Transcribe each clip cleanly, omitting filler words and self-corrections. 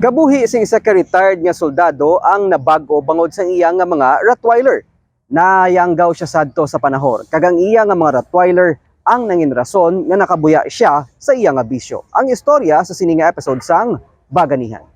Gabuhi sing isa ka retired nga soldado ang nabag-o bangod sa iya nga mga Rottweiler. Nayanggaw siya sadto sa panahon. Kagang iya nga mga Rottweiler ang nangin rason nga nakabuya siya sa iya nga bisyo. Ang istorya sa sini nga episode sang Baganihan.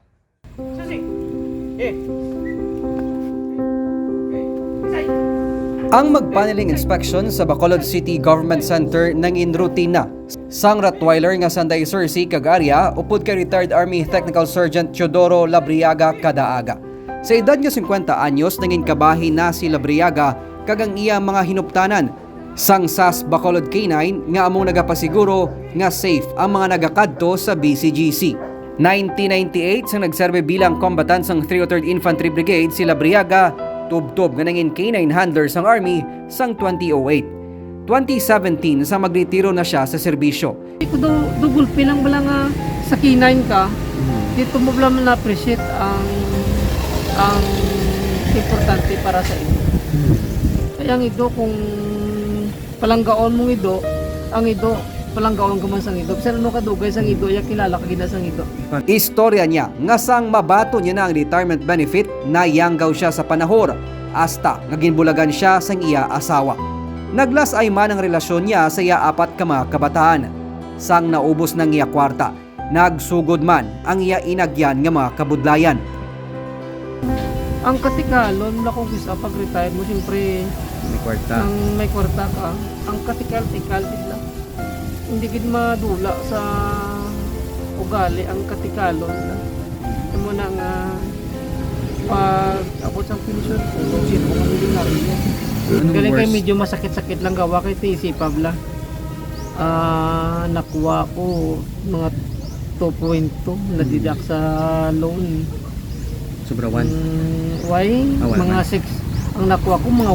Ang magpaneling inspection sa Bacolod City Government Center nangin routine na. Sang Rottweiler nga sanday Cersei kag area upod kay retired Army Technical Sergeant Teodoro Labriaga kadaaga. Sa edad nga 50 anyos nangin kabahi na si Labriaga kag ang iya mga hinuptanan. Sang SAS Bacolod K9 nga among nagapasiguro nga safe ang mga nagakadto sa BCGC. 1998 sang nagserbe bilang combatant sang 303rd Infantry Brigade si Labriaga, tubtob nga nangin K9 handler sang Army sang 2008. 2017 sa magretiro na siya sa serbisyo. Ito double pay lang bala nga sa K9 ka. Dito mo lang na-appreciate ang importante para sa iyo. Kaya ang ido kung palanggaon mong ido, ang ido palanggaon ka man sang ido. Kasi ano ka dugay sang ido, ya kilala ka gina sang ido. Istorya niya nga sang mabato niya na ang retirement benefit na yanggaw siya sa panahor hasta nga ginbulagan siya sang iya asawa. Naglas ay man ang relasyon niya sa iya apat ka mga kabataan. Sang naubos ng iya kwarta, nagsugod man ang iya inagyan nga mga kabudlayan. Ang katikalon na kung gusto pag-retire mo, siyempre may kwarta ka. Ang katikal-tikal lang. Hindi gid madula sa ugali ang katikalon na. Ito mo na nga pag abot sa pensyon ko, sino ko milyonaryo. Galing kayo medyo masakit-sakit lang gawa kay TC Pabla. Nakuha ko mga 2.2 na didak sa loan. Sobra 1? Why? Mga 6. Ang nakuha ko mga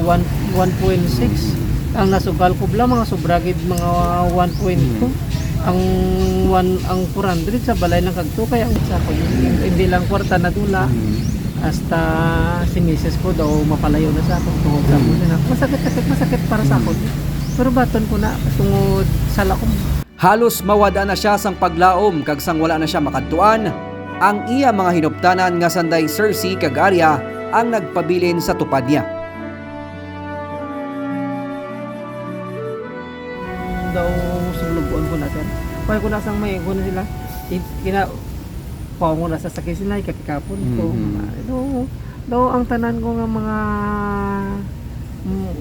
1.6. Ang nasugal ko bla mga sobragid mga 1.2. Ang 400 sa balay ng kagto kaya ang isa ko hindi lang kwarta na dula. Hasta si misis ko daw mapalayo na sa akin tungod sa akin. Masakit para sa akin. Pero baton ko na tungod sa lakom. Halos mawada na siya sang paglaom kag sang wala na siya makadtuan. Ang iya mga hinuptanan nga sanday Cersei kag Arya ang nagpabilin sa tupad niya. Daw sulubuan ko na sir. Kaya ko na sang may ko na sila. Paungo na sa sakit sila ikakapon ko. Daw ang tanan ko nga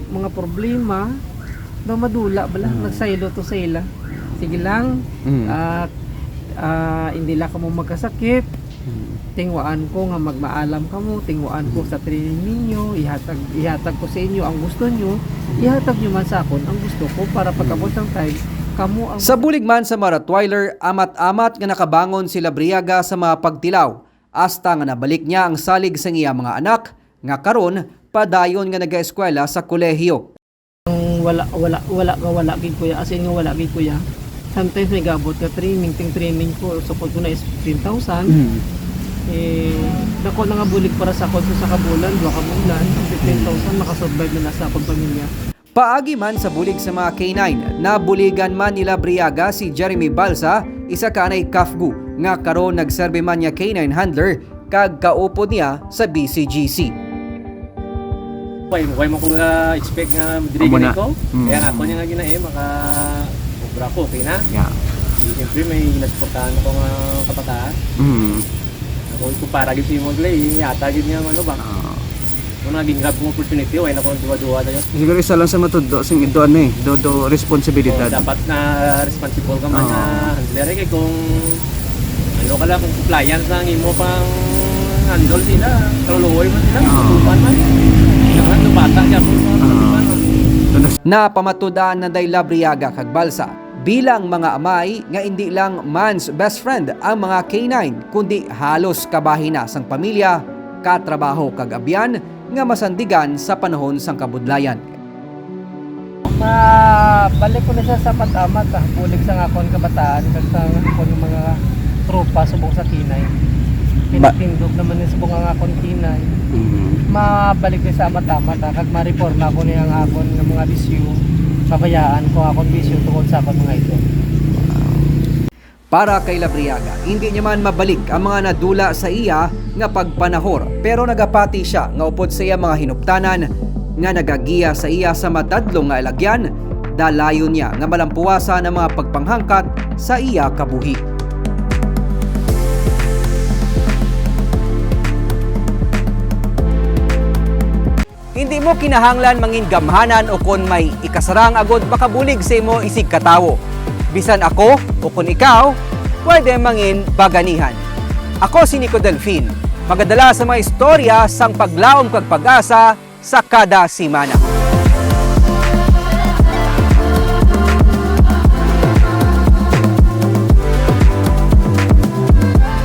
mga problema daw madula bala nagsaylo to sa ila. Sige lang at hindi lang ka mo magkasakit. Tingwaan ko nga magmaalam ka mo, tingwaan ko sa training ninyo, ihatag ko sa inyo ang gusto nyo, ihatag nyo man sa akon ang gusto ko para pagkabot ng time kamo ang... Sa bulig man sa mga Rottweiler, amat-amat nga nakabangon si Labriaga sa mga pagtilaw. Hasta nga nabalik niya ang salig sa iya mga anak, nga karon padayon nga nag-eskwela sa kolehiyo. Wala gid kuya, as in nga wala gid kuya. Sometimes may gabot ka training ko, support ko na is 15,000. Dako na nga bulig para sa ako sa kabulan, 2 kabulan, 15,000 makasurvive na sa akong pamilya. Paagi man sa bulig sa mga K9, nabuligan man ni Labriaga si Jeremy Balsa, isa kanay kafgu, nga karon nagserbe man niya K9 handler, kag kaupod niya sa BCGC. Huwag mo kong expect nga madirigan ko. Kaya nga ako niya nga ginae, maka-obra ko, okay na? Yeah. Siyempre may nasuportahan ako nga kapataan. Ako ikumpara gid si Mogley, yata gid niya ano ba? Kung naging grab kong opportunity, wala na akong duwa-duwa na yun. Siguro isa lang sa matudo, sing ito ano do responsibilidad. Dapat na responsible ka man na handler kay kung ano ka lang, kung compliance lang imo pang handle sila, kaluluoy mo sila, tutupan man. Kailangan bata siya kung tutupan. Napamatudaan na day Labriaga kag Balsa bilang mga amay nga hindi lang man's best friend ang mga K9 kundi halos kabahin na sang pamilya, katrabaho kag abyan nga masandigan sa panahon sang kabudlayan. Balik ko na siya sa patamat bulig sa akon kabataan kag sa akon mga tropa subong sa K9. Pinatindog naman ni subong ang akon K9. Mabalik ko sa matamat kag ma-reforma ko niya ang akon nga mga bisyo. Pabayaan ko akon bisyo tungod sa akon mga ito. Para kay Labriaga, hindi niya man mabalik ang mga nadula sa iya nga pagpanahor, pero nagapati siya nga upod sa iya mga hinuptanan nga nagagiya sa iya sa matadlong nga alagyan, dalayon niya nga malampuasa ng mga pagpanghangkat sa iya kabuhi. Hindi mo kinahanglan mangin gamhanan o kon may ikasarang agod makabulig sa imo isig katawo. Bisan ako o kun ikaw, pwede mangin baganihan. Ako si Nico Delfin, magadala sa mga istorya sang paglaom kag pag-asa sa kada simana.